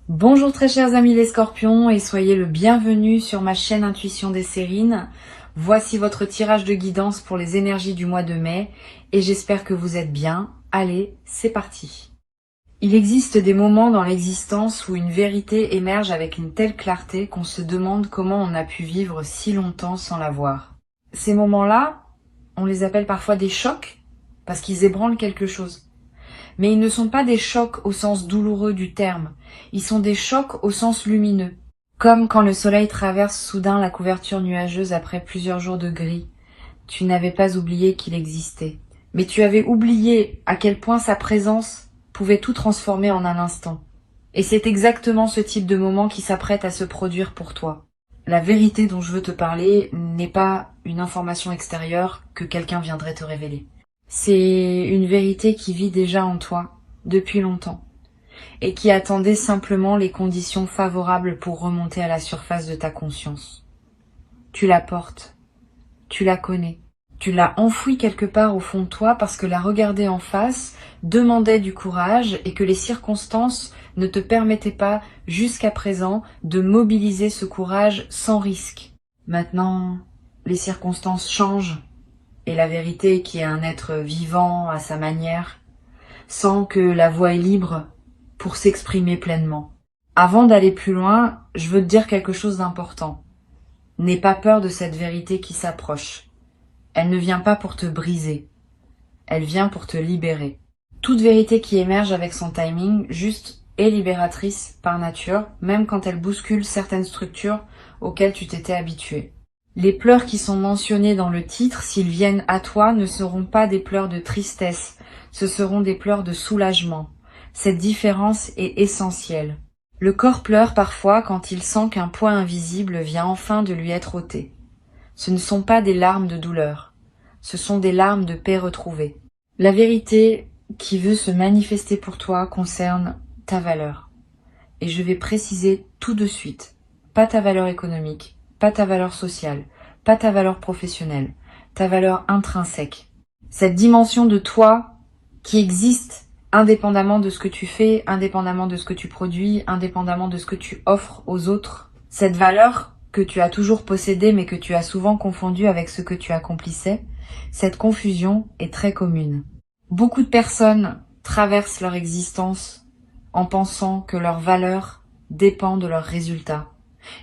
Bonjour très chers amis les scorpions et soyez le bienvenu sur ma chaîne Intuition des Sérines. Voici votre tirage de guidance pour les énergies du mois de mai et j'espère que vous êtes bien. Allez, c'est parti. Il existe des moments dans l'existence où une vérité émerge avec une telle clarté qu'on se demande comment on a pu vivre si longtemps sans la voir. Ces moments-là, on les appelle parfois des chocs parce qu'ils ébranlent quelque chose. Mais ils ne sont pas des chocs au sens douloureux du terme, ils sont des chocs au sens lumineux. Comme quand le soleil traverse soudain la couverture nuageuse après plusieurs jours de gris. Tu n'avais pas oublié qu'il existait. Mais tu avais oublié à quel point sa présence pouvait tout transformer en un instant. Et c'est exactement ce type de moment qui s'apprête à se produire pour toi. La vérité dont je veux te parler n'est pas une information extérieure que quelqu'un viendrait te révéler. C'est une vérité qui vit déjà en toi, depuis longtemps, et qui attendait simplement les conditions favorables pour remonter à la surface de ta conscience. Tu la portes, tu la connais, tu l'as enfouie quelque part au fond de toi parce que la regarder en face demandait du courage et que les circonstances ne te permettaient pas, jusqu'à présent, de mobiliser ce courage sans risque. Maintenant, les circonstances changent. Et la vérité qui est un être vivant à sa manière, sent que la voix est libre pour s'exprimer pleinement. Avant d'aller plus loin, je veux te dire quelque chose d'important. N'aie pas peur de cette vérité qui s'approche. Elle ne vient pas pour te briser. Elle vient pour te libérer. Toute vérité qui émerge avec son timing, juste, est libératrice par nature, même quand elle bouscule certaines structures auxquelles tu t'étais habitué. Les pleurs qui sont mentionnés dans le titre, s'ils viennent à toi, ne seront pas des pleurs de tristesse, ce seront des pleurs de soulagement. Cette différence est essentielle. Le corps pleure parfois quand il sent qu'un poids invisible vient enfin de lui être ôté. Ce ne sont pas des larmes de douleur, ce sont des larmes de paix retrouvée. La vérité qui veut se manifester pour toi concerne ta valeur. Et je vais préciser tout de suite, pas ta valeur économique, pas ta valeur sociale, pas ta valeur professionnelle, ta valeur intrinsèque. Cette dimension de toi qui existe indépendamment de ce que tu fais, indépendamment de ce que tu produis, indépendamment de ce que tu offres aux autres. Cette valeur que tu as toujours possédée mais que tu as souvent confondue avec ce que tu accomplissais, cette confusion est très commune. Beaucoup de personnes traversent leur existence en pensant que leur valeur dépend de leurs résultats.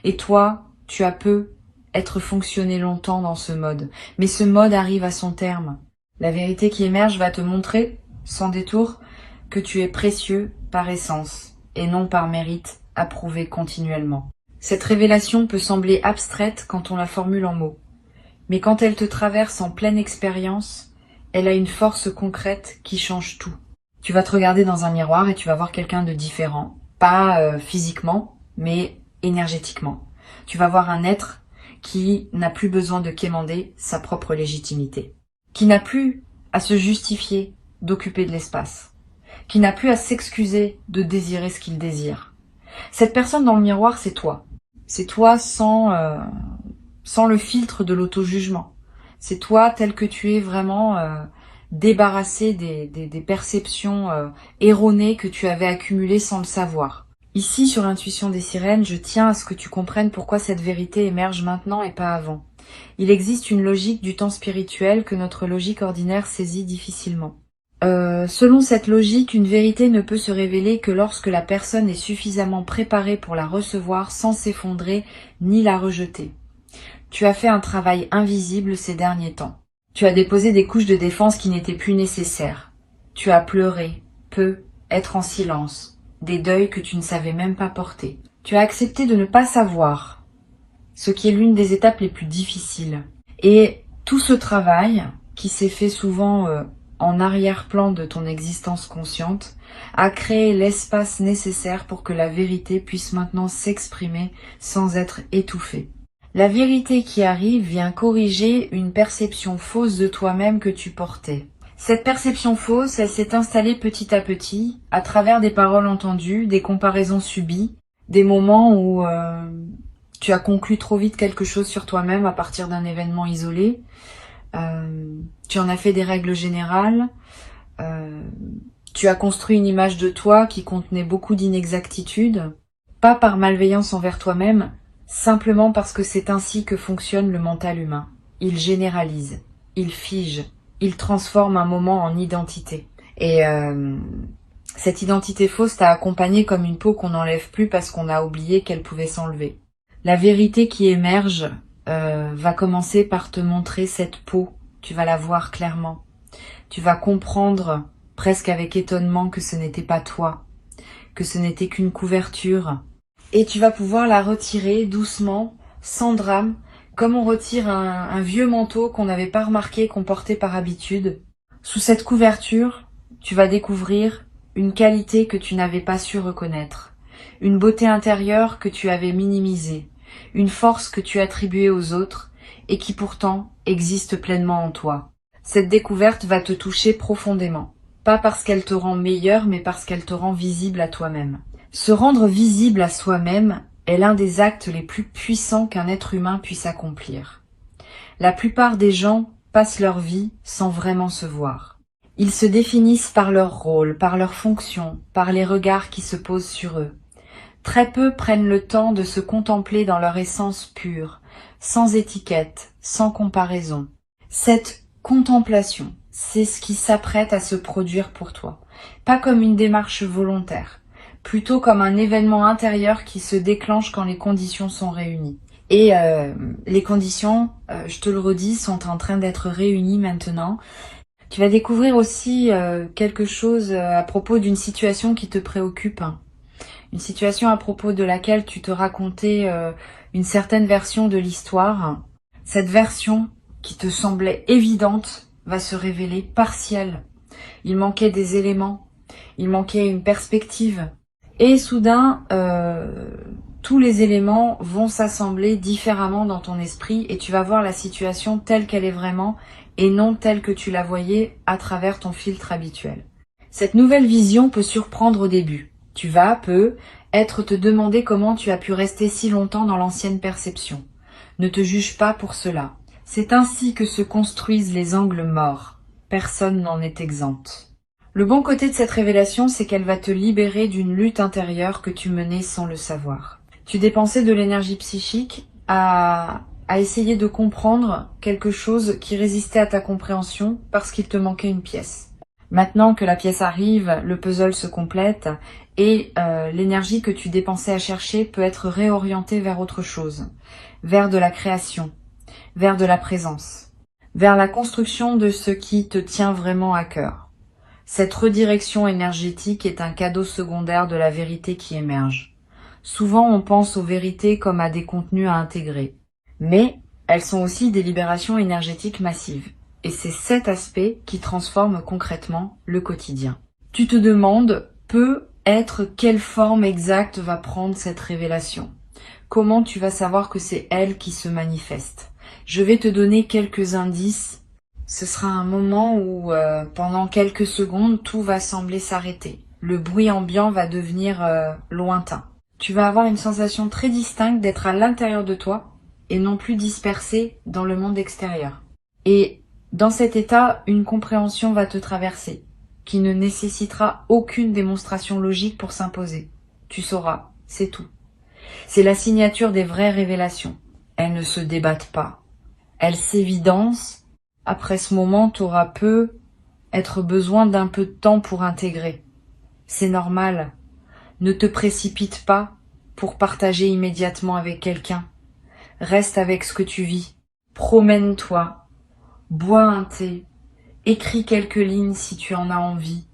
Et toi, tu as peu être fonctionné longtemps dans ce mode. Mais ce mode arrive à son terme. La vérité qui émerge va te montrer, sans détour, que tu es précieux par essence et non par mérite approuvé continuellement. Cette révélation peut sembler abstraite quand on la formule en mots. Mais quand elle te traverse en pleine expérience, elle a une force concrète qui change tout. Tu vas te regarder dans un miroir et tu vas voir quelqu'un de différent. Pas physiquement, mais énergétiquement. Tu vas voir un être qui n'a plus besoin de quémander sa propre légitimité. Qui n'a plus à se justifier d'occuper de l'espace. Qui n'a plus à s'excuser de désirer ce qu'il désire. Cette personne dans le miroir, c'est toi. C'est toi sans le filtre de l'auto-jugement. C'est toi tel que tu es vraiment débarrassé des perceptions erronées que tu avais accumulées sans le savoir. Ici, sur Intuition des Sirènes, je tiens à ce que tu comprennes pourquoi cette vérité émerge maintenant et pas avant. Il existe une logique du temps spirituel que notre logique ordinaire saisit difficilement. Selon cette logique, une vérité ne peut se révéler que lorsque la personne est suffisamment préparée pour la recevoir sans s'effondrer ni la rejeter. Tu as fait un travail invisible ces derniers temps. Tu as déposé des couches de défense qui n'étaient plus nécessaires. Tu as pleuré, peu, être en silence, des deuils que tu ne savais même pas porter. Tu as accepté de ne pas savoir, ce qui est l'une des étapes les plus difficiles. Et tout ce travail, qui s'est fait souvent en arrière-plan de ton existence consciente, a créé l'espace nécessaire pour que la vérité puisse maintenant s'exprimer sans être étouffée. La vérité qui arrive vient corriger une perception fausse de toi-même que tu portais. Cette perception fausse, elle s'est installée petit à petit, à travers des paroles entendues, des comparaisons subies, des moments où tu as conclu trop vite quelque chose sur toi-même à partir d'un événement isolé. Tu en as fait des règles générales. Tu as construit une image de toi qui contenait beaucoup d'inexactitudes. Pas par malveillance envers toi-même, simplement parce que c'est ainsi que fonctionne le mental humain. Il généralise, il fige, il transforme un moment en identité. Et cette identité fausse t'a accompagné comme une peau qu'on n'enlève plus parce qu'on a oublié qu'elle pouvait s'enlever. La vérité qui émerge va commencer par te montrer cette peau. Tu vas la voir clairement. Tu vas comprendre presque avec étonnement que ce n'était pas toi, que ce n'était qu'une couverture. Et tu vas pouvoir la retirer doucement, sans drame, comme on retire un vieux manteau qu'on n'avait pas remarqué qu'on portait par habitude. Sous cette couverture, tu vas découvrir une qualité que tu n'avais pas su reconnaître, une beauté intérieure que tu avais minimisée, une force que tu attribuais aux autres et qui pourtant existe pleinement en toi. Cette découverte va te toucher profondément, pas parce qu'elle te rend meilleur, mais parce qu'elle te rend visible à toi-même. Se rendre visible à soi-même est l'un des actes les plus puissants qu'un être humain puisse accomplir. La plupart des gens passent leur vie sans vraiment se voir. Ils se définissent par leur rôle, par leur fonction, par les regards qui se posent sur eux. Très peu prennent le temps de se contempler dans leur essence pure, sans étiquette, sans comparaison. Cette contemplation, c'est ce qui s'apprête à se produire pour toi. Pas comme une démarche volontaire, plutôt comme un événement intérieur qui se déclenche quand les conditions sont réunies. Et les conditions, je te le redis, sont en train d'être réunies maintenant. Tu vas découvrir aussi quelque chose à propos d'une situation qui te préoccupe. Une situation à propos de laquelle tu te racontais une certaine version de l'histoire. Cette version qui te semblait évidente va se révéler partielle. Il manquait des éléments, il manquait une perspective. Et soudain, tous les éléments vont s'assembler différemment dans ton esprit et tu vas voir la situation telle qu'elle est vraiment et non telle que tu la voyais à travers ton filtre habituel. Cette nouvelle vision peut surprendre au début. Tu vas, te demander comment tu as pu rester si longtemps dans l'ancienne perception. Ne te juge pas pour cela. C'est ainsi que se construisent les angles morts. Personne n'en est exempt. Le bon côté de cette révélation, c'est qu'elle va te libérer d'une lutte intérieure que tu menais sans le savoir. Tu dépensais de l'énergie psychique à essayer de comprendre quelque chose qui résistait à ta compréhension parce qu'il te manquait une pièce. Maintenant que la pièce arrive, le puzzle se complète et l'énergie que tu dépensais à chercher peut être réorientée vers autre chose, vers de la création, vers de la présence, vers la construction de ce qui te tient vraiment à cœur. Cette redirection énergétique est un cadeau secondaire de la vérité qui émerge. Souvent, on pense aux vérités comme à des contenus à intégrer, mais elles sont aussi des libérations énergétiques massives. Et c'est cet aspect qui transforme concrètement le quotidien. Tu te demandes, quelle forme exacte va prendre cette révélation? Comment tu vas savoir que c'est elle qui se manifeste? Je vais te donner quelques indices. Ce sera un moment où, pendant quelques secondes, tout va sembler s'arrêter. Le bruit ambiant va devenir lointain. Tu vas avoir une sensation très distincte d'être à l'intérieur de toi et non plus dispersé dans le monde extérieur. Et dans cet état, une compréhension va te traverser, qui ne nécessitera aucune démonstration logique pour s'imposer. Tu sauras, c'est tout. C'est la signature des vraies révélations. Elles ne se débattent pas. Elles s'évidencent. Après ce moment, tu auras besoin d'un peu de temps pour intégrer. C'est normal. Ne te précipite pas pour partager immédiatement avec quelqu'un. Reste avec ce que tu vis. Promène-toi. Bois un thé, écris quelques lignes si tu en as envie,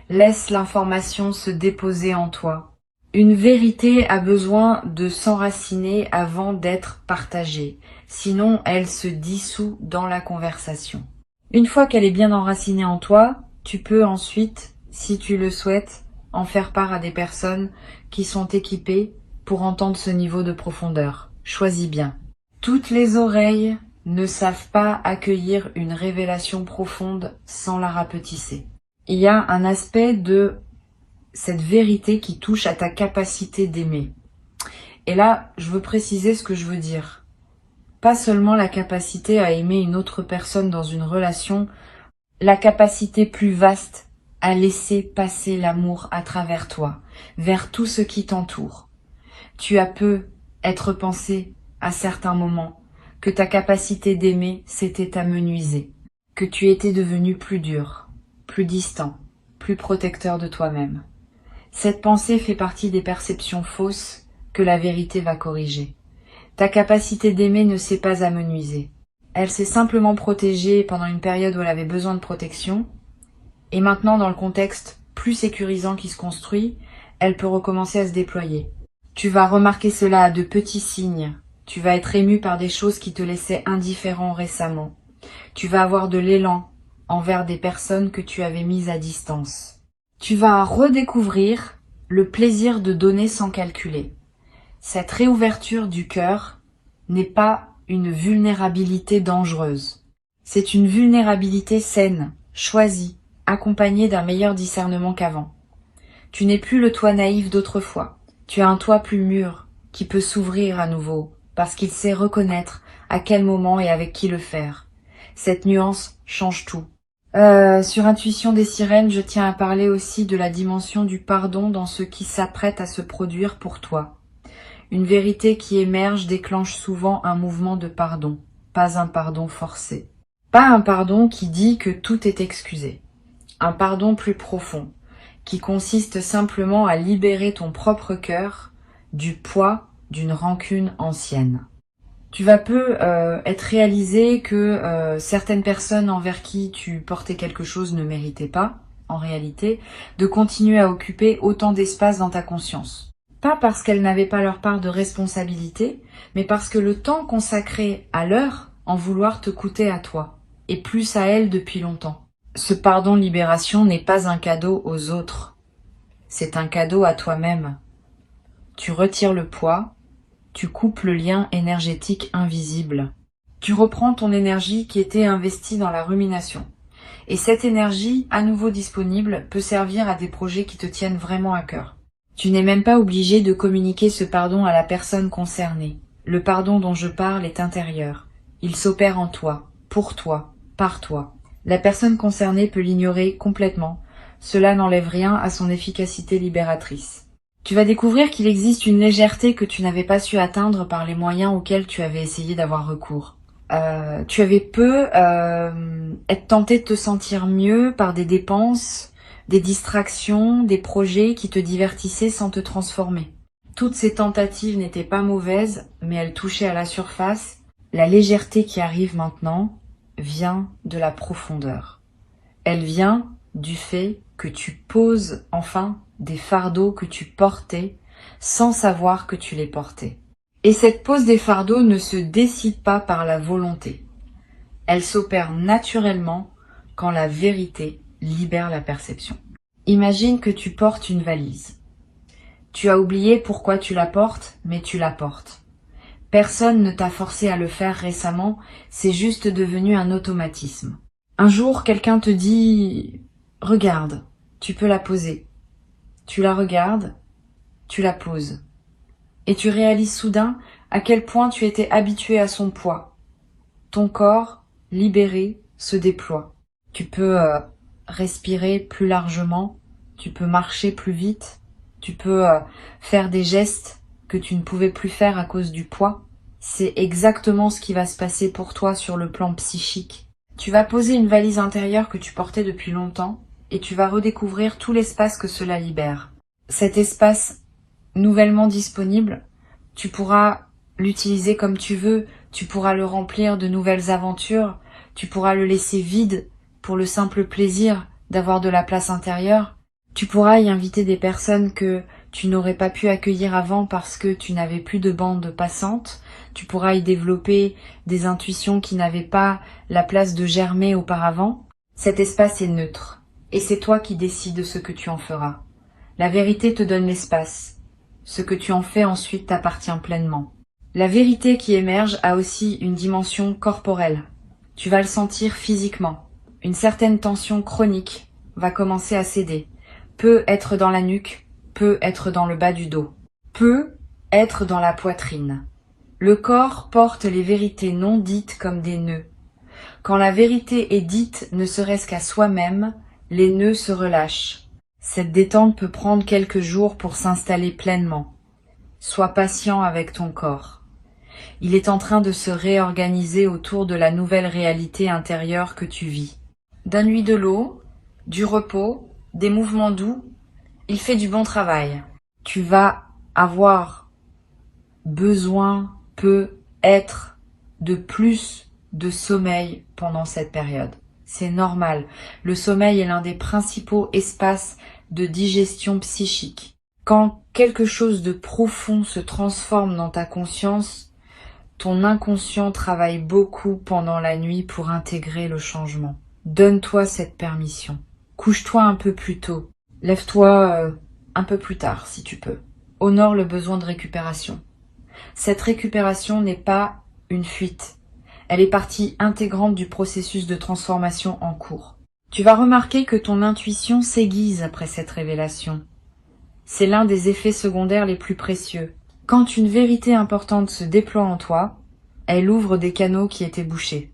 laisse l'information se déposer en toi. Une vérité a besoin de s'enraciner avant d'être partagée, sinon elle se dissout dans la conversation. Une fois qu'elle est bien enracinée en toi, tu peux ensuite, si tu le souhaites, en faire part à des personnes qui sont équipées pour entendre ce niveau de profondeur. Choisis bien. Toutes les oreilles ne savent pas accueillir une révélation profonde sans la rapetisser. Il y a un aspect de cette vérité qui touche à ta capacité d'aimer. Et là, je veux préciser ce que je veux dire. Pas seulement la capacité à aimer une autre personne dans une relation, la capacité plus vaste à laisser passer l'amour à travers toi, vers tout ce qui t'entoure. Tu as peu être pensé à certains moments que ta capacité d'aimer s'était amenuisée, que tu étais devenu plus dur, plus distant, plus protecteur de toi-même. Cette pensée fait partie des perceptions fausses que la vérité va corriger. Ta capacité d'aimer ne s'est pas amenuisée. Elle s'est simplement protégée pendant une période où elle avait besoin de protection, et maintenant dans le contexte plus sécurisant qui se construit, elle peut recommencer à se déployer. Tu vas remarquer cela à de petits signes. Tu vas être ému par des choses qui te laissaient indifférent récemment. Tu vas avoir de l'élan envers des personnes que tu avais mises à distance. Tu vas redécouvrir le plaisir de donner sans calculer. Cette réouverture du cœur n'est pas une vulnérabilité dangereuse. C'est une vulnérabilité saine, choisie, accompagnée d'un meilleur discernement qu'avant. Tu n'es plus le toi naïf d'autrefois. Tu as un toi plus mûr, qui peut s'ouvrir à nouveau, parce qu'il sait reconnaître à quel moment et avec qui le faire. Cette nuance change tout. Sur Intuition des sirènes, je tiens à parler aussi de la dimension du pardon dans ce qui s'apprête à se produire pour toi. Une vérité qui émerge déclenche souvent un mouvement de pardon, pas un pardon forcé. Pas un pardon qui dit que tout est excusé. Un pardon plus profond, qui consiste simplement à libérer ton propre cœur du poids d'une rancune ancienne. Tu vas peu être réalisé que certaines personnes envers qui tu portais quelque chose ne méritaient pas, en réalité, de continuer à occuper autant d'espace dans ta conscience. Pas parce qu'elles n'avaient pas leur part de responsabilité, mais parce que le temps consacré à leur en vouloir te coûtait à toi, et plus à elles depuis longtemps. Ce pardon libération n'est pas un cadeau aux autres, c'est un cadeau à toi-même. Tu retires le poids, tu coupes le lien énergétique invisible. Tu reprends ton énergie qui était investie dans la rumination. Et cette énergie, à nouveau disponible, peut servir à des projets qui te tiennent vraiment à cœur. Tu n'es même pas obligé de communiquer ce pardon à la personne concernée. Le pardon dont je parle est intérieur. Il s'opère en toi, pour toi, par toi. La personne concernée peut l'ignorer complètement. Cela n'enlève rien à son efficacité libératrice. Tu vas découvrir qu'il existe une légèreté que tu n'avais pas su atteindre par les moyens auxquels tu avais essayé d'avoir recours. Tu avais peu être tenté de te sentir mieux par des dépenses, des distractions, des projets qui te divertissaient sans te transformer. Toutes ces tentatives n'étaient pas mauvaises, mais elles touchaient à la surface. La légèreté qui arrive maintenant vient de la profondeur. Elle vient du fait que tu poses enfin des fardeaux que tu portais sans savoir que tu les portais. Et cette pose des fardeaux ne se décide pas par la volonté. Elle s'opère naturellement quand la vérité libère la perception. Imagine que tu portes une valise. Tu as oublié pourquoi tu la portes, mais tu la portes. Personne ne t'a forcé à le faire récemment, c'est juste devenu un automatisme. Un jour, quelqu'un te dit « Regarde, tu peux la poser ». Tu la regardes, tu la poses. Et tu réalises soudain à quel point tu étais habitué à son poids. Ton corps, libéré, se déploie. Tu peux respirer plus largement, tu peux marcher plus vite, tu peux faire des gestes que tu ne pouvais plus faire à cause du poids. C'est exactement ce qui va se passer pour toi sur le plan psychique. Tu vas poser une valise intérieure que tu portais depuis longtemps et tu vas redécouvrir tout l'espace que cela libère. Cet espace nouvellement disponible, tu pourras l'utiliser comme tu veux, tu pourras le remplir de nouvelles aventures, tu pourras le laisser vide pour le simple plaisir d'avoir de la place intérieure. Tu pourras y inviter des personnes que tu n'aurais pas pu accueillir avant parce que tu n'avais plus de bande passante. Tu pourras y développer des intuitions qui n'avaient pas la place de germer auparavant. Cet espace est neutre et c'est toi qui décides ce que tu en feras. La vérité te donne l'espace. Ce que tu en fais ensuite t'appartient pleinement. La vérité qui émerge a aussi une dimension corporelle. Tu vas le sentir physiquement. Une certaine tension chronique va commencer à céder. Peut être dans la nuque, peut être dans le bas du dos, peut être dans la poitrine. Le corps porte les vérités non dites comme des nœuds. Quand la vérité est dite ne serait-ce qu'à soi-même, les nœuds se relâchent. Cette détente peut prendre quelques jours pour s'installer pleinement. Sois patient avec ton corps. Il est en train de se réorganiser autour de la nouvelle réalité intérieure que tu vis. Donne-lui de l'eau, du repos, des mouvements doux. Il fait du bon travail. Tu vas avoir besoin, peut-être, de plus de sommeil pendant cette période. C'est normal. Le sommeil est l'un des principaux espaces de digestion psychique. Quand quelque chose de profond se transforme dans ta conscience, ton inconscient travaille beaucoup pendant la nuit pour intégrer le changement. Donne-toi cette permission. Couche-toi un peu plus tôt. Lève-toi un peu plus tard si tu peux. Honore le besoin de récupération. Cette récupération n'est pas une fuite. Elle est partie intégrante du processus de transformation en cours. Tu vas remarquer que ton intuition s'aiguise après cette révélation. C'est l'un des effets secondaires les plus précieux. Quand une vérité importante se déploie en toi, elle ouvre des canaux qui étaient bouchés.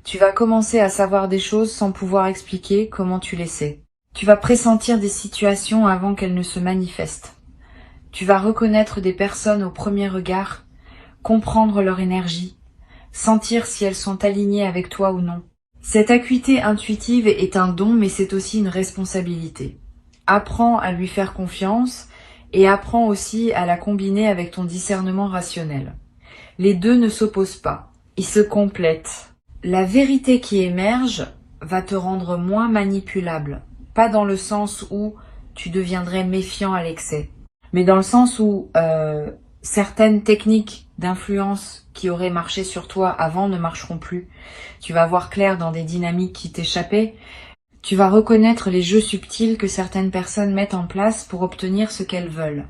Tu vas commencer à savoir des choses sans pouvoir expliquer comment tu les sais. Tu vas pressentir des situations avant qu'elles ne se manifestent. Tu vas reconnaître des personnes au premier regard, comprendre leur énergie, sentir si elles sont alignées avec toi ou non. Cette acuité intuitive est un don, mais c'est aussi une responsabilité. Apprends à lui faire confiance et apprends aussi à la combiner avec ton discernement rationnel. Les deux ne s'opposent pas, ils se complètent. La vérité qui émerge va te rendre moins manipulable, pas dans le sens où tu deviendrais méfiant à l'excès, mais dans le sens où certaines techniques d'influence qui auraient marché sur toi avant ne marcheront plus. Tu vas voir clair dans des dynamiques qui t'échappaient. Tu vas reconnaître les jeux subtils que certaines personnes mettent en place pour obtenir ce qu'elles veulent.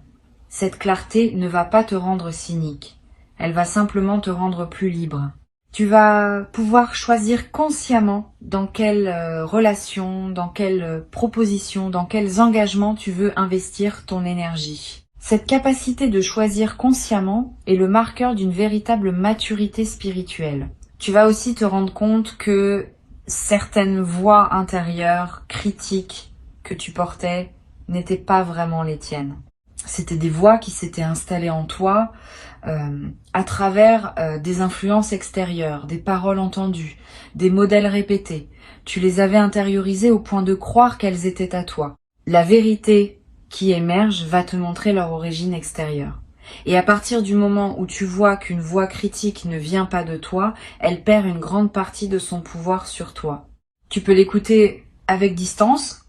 Cette clarté ne va pas te rendre cynique. Elle va simplement te rendre plus libre. Tu vas pouvoir choisir consciemment dans quelle relation, dans quelle proposition, dans quels engagements tu veux investir ton énergie. Cette capacité de choisir consciemment est le marqueur d'une véritable maturité spirituelle. Tu vas aussi te rendre compte que certaines voix intérieures, critiques que tu portais n'étaient pas vraiment les tiennes. C'était des voix qui s'étaient installées en toi à travers des influences extérieures, des paroles entendues, des modèles répétés. Tu les avais intériorisées au point de croire qu'elles étaient à toi. La vérité qui émerge va te montrer leur origine extérieure. Et à partir du moment où tu vois qu'une voix critique ne vient pas de toi, elle perd une grande partie de son pouvoir sur toi. Tu peux l'écouter avec distance,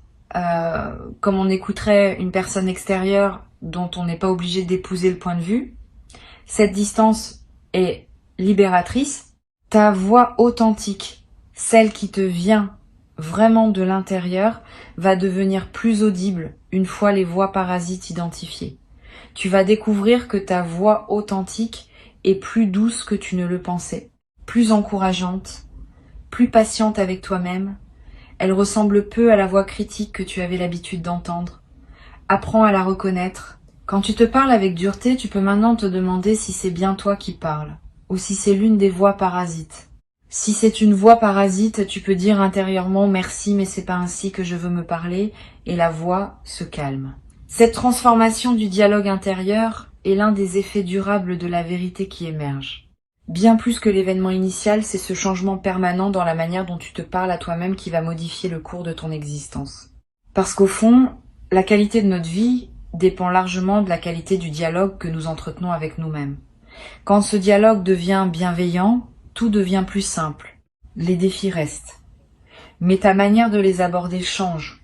comme on écouterait une personne extérieure dont on n'est pas obligé d'épouser le point de vue. Cette distance est libératrice. Ta voix authentique, celle qui te vient vraiment de l'intérieur, va devenir plus audible une fois les voix parasites identifiées. Tu vas découvrir que ta voix authentique est plus douce que tu ne le pensais, plus encourageante, plus patiente avec toi-même. Elle ressemble peu à la voix critique que tu avais l'habitude d'entendre. Apprends à la reconnaître. Quand tu te parles avec dureté, tu peux maintenant te demander si c'est bien toi qui parles, ou si c'est l'une des voix parasites. Si c'est une voix parasite, tu peux dire intérieurement « merci, mais c'est pas ainsi que je veux me parler » et la voix se calme. Cette transformation du dialogue intérieur est l'un des effets durables de la vérité qui émerge. Bien plus que l'événement initial, c'est ce changement permanent dans la manière dont tu te parles à toi-même qui va modifier le cours de ton existence. Parce qu'au fond, la qualité de notre vie dépend largement de la qualité du dialogue que nous entretenons avec nous-mêmes. Quand ce dialogue devient bienveillant, tout devient plus simple. Les défis restent. Mais ta manière de les aborder change.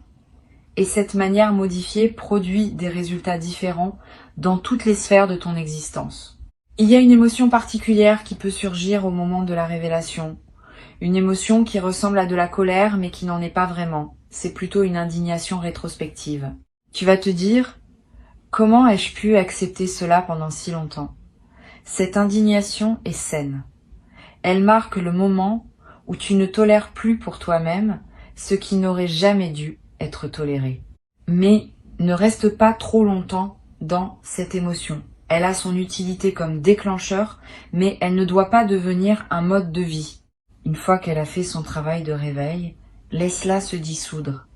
Et cette manière modifiée produit des résultats différents dans toutes les sphères de ton existence. Il y a une émotion particulière qui peut surgir au moment de la révélation. Une émotion qui ressemble à de la colère mais qui n'en est pas vraiment. C'est plutôt une indignation rétrospective. Tu vas te dire « Comment ai-je pu accepter cela pendant si longtemps ?» Cette indignation est saine. Elle marque le moment où tu ne tolères plus pour toi-même ce qui n'aurait jamais dû être toléré. Mais ne reste pas trop longtemps dans cette émotion. Elle a son utilité comme déclencheur, mais elle ne doit pas devenir un mode de vie. Une fois qu'elle a fait son travail de réveil, laisse-la se dissoudre.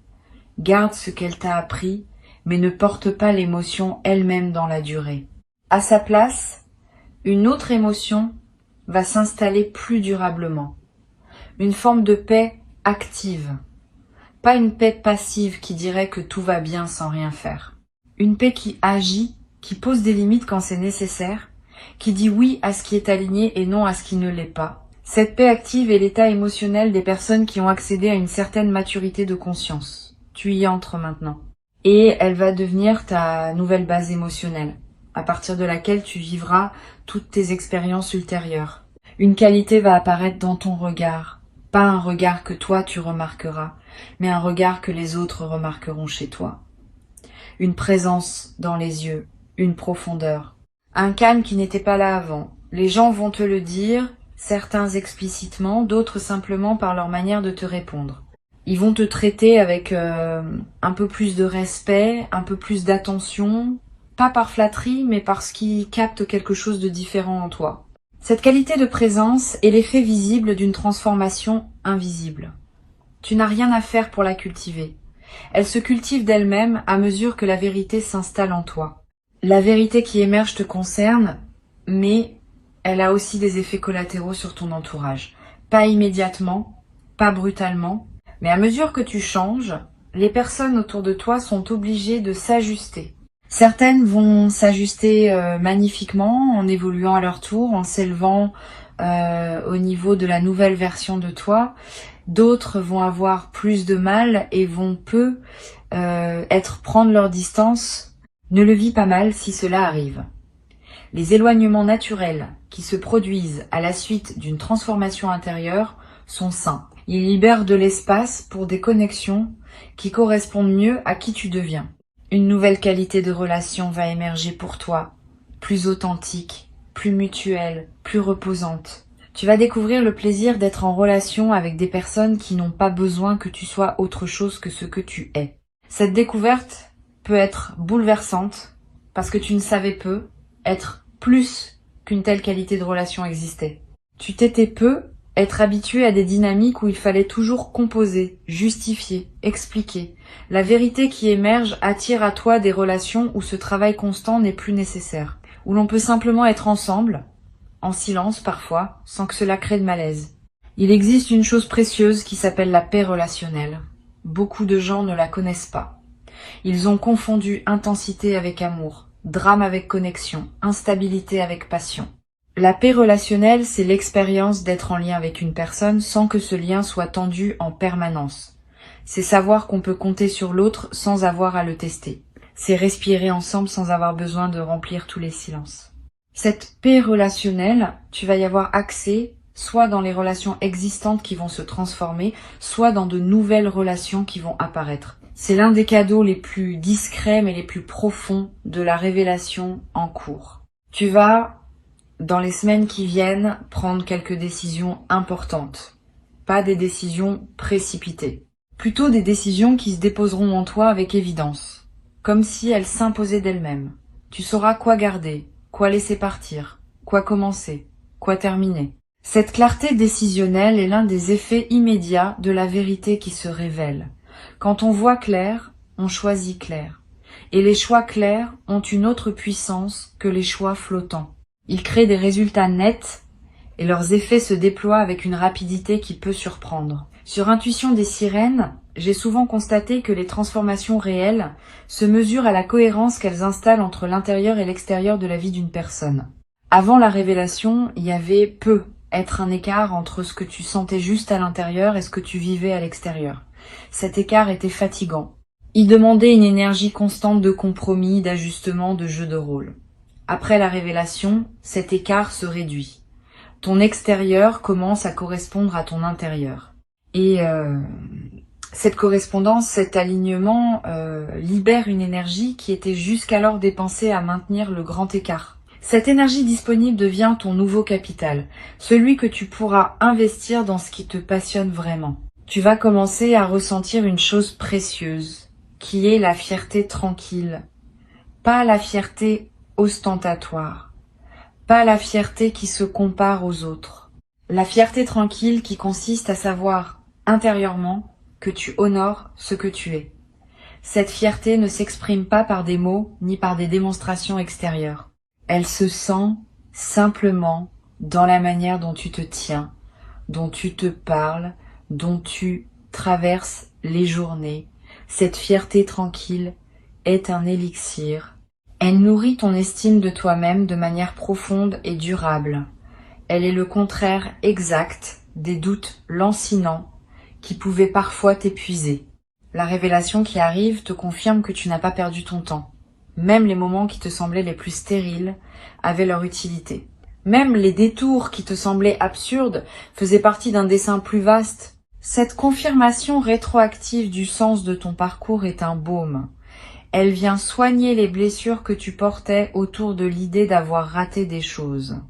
Garde ce qu'elle t'a appris, mais ne porte pas l'émotion elle-même dans la durée. À sa place, une autre émotion va s'installer plus durablement. Une forme de paix active. Pas une paix passive qui dirait que tout va bien sans rien faire. Une paix qui agit, qui pose des limites quand c'est nécessaire, qui dit oui à ce qui est aligné et non à ce qui ne l'est pas. Cette paix active est l'état émotionnel des personnes qui ont accédé à une certaine maturité de conscience. Tu y entres maintenant. Et elle va devenir ta nouvelle base émotionnelle, à partir de laquelle tu vivras toutes tes expériences ultérieures. Une qualité va apparaître dans ton regard. Pas un regard que toi tu remarqueras, mais un regard que les autres remarqueront chez toi. Une présence dans les yeux, une profondeur. Un calme qui n'était pas là avant. Les gens vont te le dire, certains explicitement, d'autres simplement par leur manière de te répondre. Ils vont te traiter avec un peu plus de respect, un peu plus d'attention, pas par flatterie, mais parce qu'ils captent quelque chose de différent en toi. Cette qualité de présence est l'effet visible d'une transformation invisible. Tu n'as rien à faire pour la cultiver. Elle se cultive d'elle-même à mesure que la vérité s'installe en toi. La vérité qui émerge te concerne, mais elle a aussi des effets collatéraux sur ton entourage. Pas immédiatement, pas brutalement, mais à mesure que tu changes, les personnes autour de toi sont obligées de s'ajuster. Certaines vont s'ajuster magnifiquement en évoluant à leur tour, en s'élevant au niveau de la nouvelle version de toi. D'autres vont avoir plus de mal et vont prendre leur distance. Ne le vis pas mal si cela arrive. Les éloignements naturels qui se produisent à la suite d'une transformation intérieure sont sains. Ils libèrent de l'espace pour des connexions qui correspondent mieux à qui tu deviens. Une nouvelle qualité de relation va émerger pour toi, plus authentique, plus mutuelle, plus reposante. Tu vas découvrir le plaisir d'être en relation avec des personnes qui n'ont pas besoin que tu sois autre chose que ce que tu es. Cette découverte peut être bouleversante parce que tu ne savais peu être plus qu'une telle qualité de relation existait. Tu t'étais peu être habitué à des dynamiques où il fallait toujours composer, justifier, expliquer. La vérité qui émerge attire à toi des relations où ce travail constant n'est plus nécessaire, où l'on peut simplement être ensemble, en silence parfois, sans que cela crée de malaise. Il existe une chose précieuse qui s'appelle la paix relationnelle. Beaucoup de gens ne la connaissent pas. Ils ont confondu intensité avec amour, drame avec connexion, instabilité avec passion. La paix relationnelle, c'est l'expérience d'être en lien avec une personne sans que ce lien soit tendu en permanence. C'est savoir qu'on peut compter sur l'autre sans avoir à le tester. C'est respirer ensemble sans avoir besoin de remplir tous les silences. Cette paix relationnelle, tu vas y avoir accès soit dans les relations existantes qui vont se transformer, soit dans de nouvelles relations qui vont apparaître. C'est l'un des cadeaux les plus discrets mais les plus profonds de la révélation en cours. Tu vas, dans les semaines qui viennent, prendre quelques décisions importantes. Pas des décisions précipitées. Plutôt des décisions qui se déposeront en toi avec évidence. Comme si elles s'imposaient d'elles-mêmes. Tu sauras quoi garder, quoi laisser partir, quoi commencer, quoi terminer. Cette clarté décisionnelle est l'un des effets immédiats de la vérité qui se révèle. Quand on voit clair, on choisit clair. Et les choix clairs ont une autre puissance que les choix flottants. Ils créent des résultats nets et leurs effets se déploient avec une rapidité qui peut surprendre. Sur Intuition des sirènes, j'ai souvent constaté que les transformations réelles se mesurent à la cohérence qu'elles installent entre l'intérieur et l'extérieur de la vie d'une personne. Avant la révélation, il y avait être un écart entre ce que tu sentais juste à l'intérieur et ce que tu vivais à l'extérieur. Cet écart était fatigant. Il demandait une énergie constante de compromis, d'ajustement, de jeu de rôle. Après la révélation, cet écart se réduit. Ton extérieur commence à correspondre à ton intérieur. Et cette correspondance, cet alignement libère une énergie qui était jusqu'alors dépensée à maintenir le grand écart. Cette énergie disponible devient ton nouveau capital, celui que tu pourras investir dans ce qui te passionne vraiment. Tu vas commencer à ressentir une chose précieuse, qui est la fierté tranquille. Pas la fierté ostentatoire, pas la fierté qui se compare aux autres. La fierté tranquille qui consiste à savoir intérieurement que tu honores ce que tu es. Cette fierté ne s'exprime pas par des mots ni par des démonstrations extérieures. Elle se sent simplement dans la manière dont tu te tiens, dont tu te parles, dont tu traverses les journées. Cette fierté tranquille est un élixir. Elle nourrit ton estime de toi-même de manière profonde et durable. Elle est le contraire exact des doutes lancinants qui pouvaient parfois t'épuiser. La révélation qui arrive te confirme que tu n'as pas perdu ton temps. Même les moments qui te semblaient les plus stériles avaient leur utilité. Même les détours qui te semblaient absurdes faisaient partie d'un dessein plus vaste. Cette confirmation rétroactive du sens de ton parcours est un baume. Elle vient soigner les blessures que tu portais autour de l'idée d'avoir raté des choses.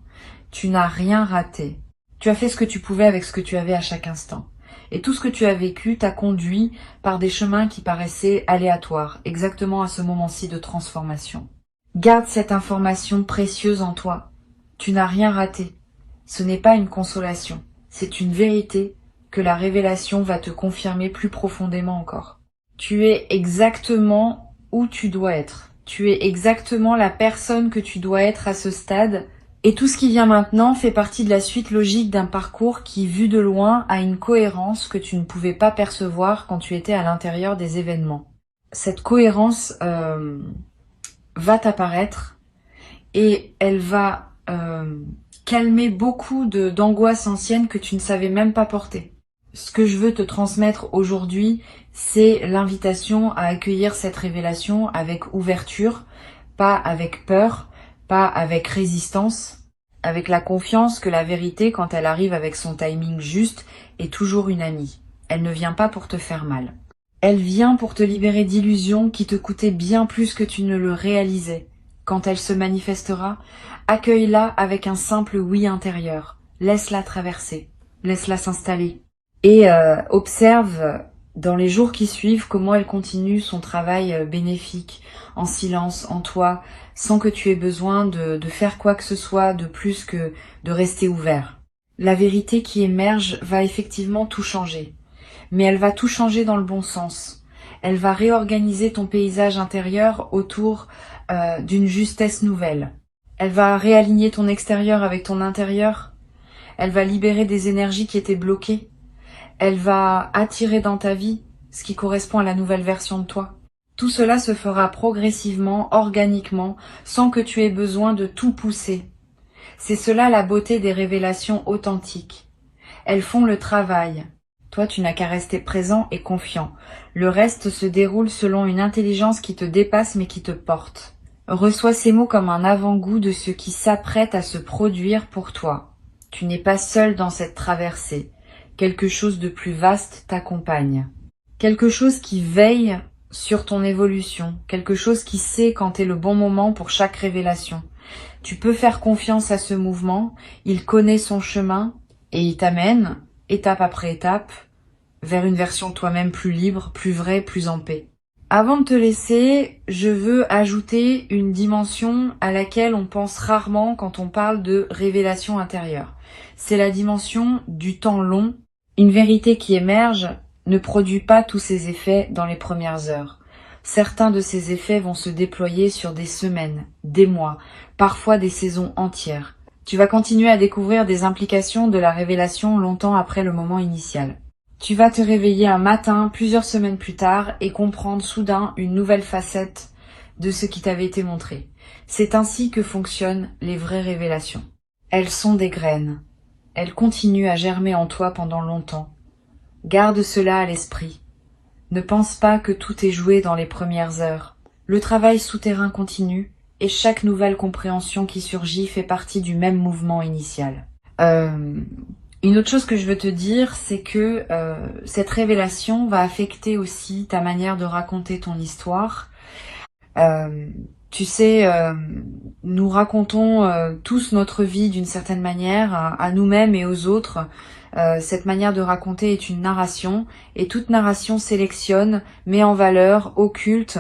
Tu n'as rien raté. Tu as fait ce que tu pouvais avec ce que tu avais à chaque instant. Et tout ce que tu as vécu t'a conduit par des chemins qui paraissaient aléatoires, exactement à ce moment-ci de transformation. Garde cette information précieuse en toi. Tu n'as rien raté. Ce n'est pas une consolation, c'est une vérité que la révélation va te confirmer plus profondément encore. Tu es exactement où tu dois être. Tu es exactement la personne que tu dois être à ce stade. Et tout ce qui vient maintenant fait partie de la suite logique d'un parcours qui, vu de loin, a une cohérence que tu ne pouvais pas percevoir quand tu étais à l'intérieur des événements. Cette cohérence va t'apparaître et elle va calmer beaucoup d'angoisses anciennes que tu ne savais même pas porter. Ce que je veux te transmettre aujourd'hui, c'est l'invitation à accueillir cette révélation avec ouverture, pas avec peur, pas avec résistance, avec la confiance que la vérité, quand elle arrive avec son timing juste, est toujours une amie. Elle ne vient pas pour te faire mal. Elle vient pour te libérer d'illusions qui te coûtaient bien plus que tu ne le réalisais. Quand elle se manifestera, accueille-la avec un simple oui intérieur. Laisse-la traverser, laisse-la s'installer. Et observe dans les jours qui suivent comment elle continue son travail bénéfique, en silence, en toi, sans que tu aies besoin de faire quoi que ce soit de plus que de rester ouvert. La vérité qui émerge va effectivement tout changer, mais elle va tout changer dans le bon sens. Elle va réorganiser ton paysage intérieur autour d'une justesse nouvelle. Elle va réaligner ton extérieur avec ton intérieur. Elle va libérer des énergies qui étaient bloquées. Elle va attirer dans ta vie ce qui correspond à la nouvelle version de toi. Tout cela se fera progressivement, organiquement, sans que tu aies besoin de tout pousser. C'est cela la beauté des révélations authentiques. Elles font le travail. Toi, tu n'as qu'à rester présent et confiant. Le reste se déroule selon une intelligence qui te dépasse mais qui te porte. Reçois ces mots comme un avant-goût de ce qui s'apprête à se produire pour toi. Tu n'es pas seul dans cette traversée. Quelque chose de plus vaste t'accompagne. Quelque chose qui veille sur ton évolution. Quelque chose qui sait quand est le bon moment pour chaque révélation. Tu peux faire confiance à ce mouvement. Il connaît son chemin et il t'amène, étape après étape, vers une version de toi-même plus libre, plus vraie, plus en paix. Avant de te laisser, je veux ajouter une dimension à laquelle on pense rarement quand on parle de révélation intérieure. C'est la dimension du temps long. Une vérité qui émerge ne produit pas tous ses effets dans les premières heures. Certains de ces effets vont se déployer sur des semaines, des mois, parfois des saisons entières. Tu vas continuer à découvrir des implications de la révélation longtemps après le moment initial. Tu vas te réveiller un matin, plusieurs semaines plus tard, et comprendre soudain une nouvelle facette de ce qui t'avait été montré. C'est ainsi que fonctionnent les vraies révélations. Elles sont des graines. Elles continuent à germer en toi pendant longtemps. Garde cela à l'esprit. Ne pense pas que tout est joué dans les premières heures. Le travail souterrain continue, et chaque nouvelle compréhension qui surgit fait partie du même mouvement initial. Une autre chose que je veux te dire, c'est que cette révélation va affecter aussi ta manière de raconter ton histoire. Tu sais, nous racontons tous notre vie d'une certaine manière, à nous-mêmes et aux autres. Cette manière de raconter est une narration, et toute narration sélectionne, met en valeur, occulte.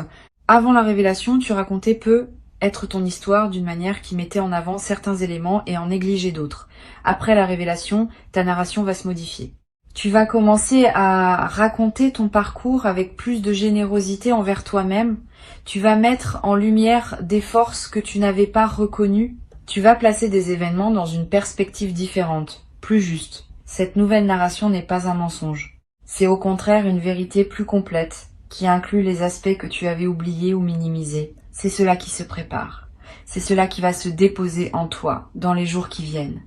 Avant la révélation, tu racontais peu être ton histoire d'une manière qui mettait en avant certains éléments et en négligeait d'autres. Après la révélation, ta narration va se modifier. Tu vas commencer à raconter ton parcours avec plus de générosité envers toi-même. Tu vas mettre en lumière des forces que tu n'avais pas reconnues. Tu vas placer des événements dans une perspective différente, plus juste. Cette nouvelle narration n'est pas un mensonge. C'est au contraire une vérité plus complète, qui inclut les aspects que tu avais oubliés ou minimisés. C'est cela qui se prépare. C'est cela qui va se déposer en toi dans les jours qui viennent.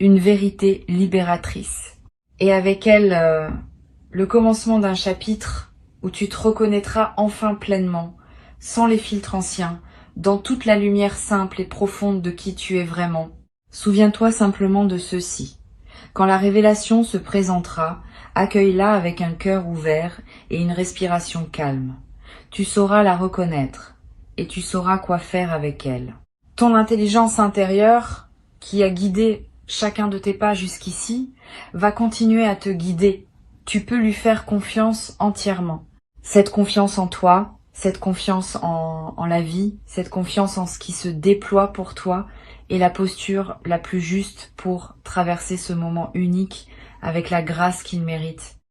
Une vérité libératrice. Et avec elle, le commencement d'un chapitre où tu te reconnaîtras enfin pleinement, sans les filtres anciens, dans toute la lumière simple et profonde de qui tu es vraiment. Souviens-toi simplement de ceci. Quand la révélation se présentera, accueille-la avec un cœur ouvert et une respiration calme. Tu sauras la reconnaître et tu sauras quoi faire avec elle. Ton intelligence intérieure, qui a guidé chacun de tes pas jusqu'ici, va continuer à te guider. Tu peux lui faire confiance entièrement. Cette confiance en toi, cette confiance en la vie, cette confiance en ce qui se déploie pour toi est la posture la plus juste pour traverser ce moment unique avec la grâce qu'il mérite.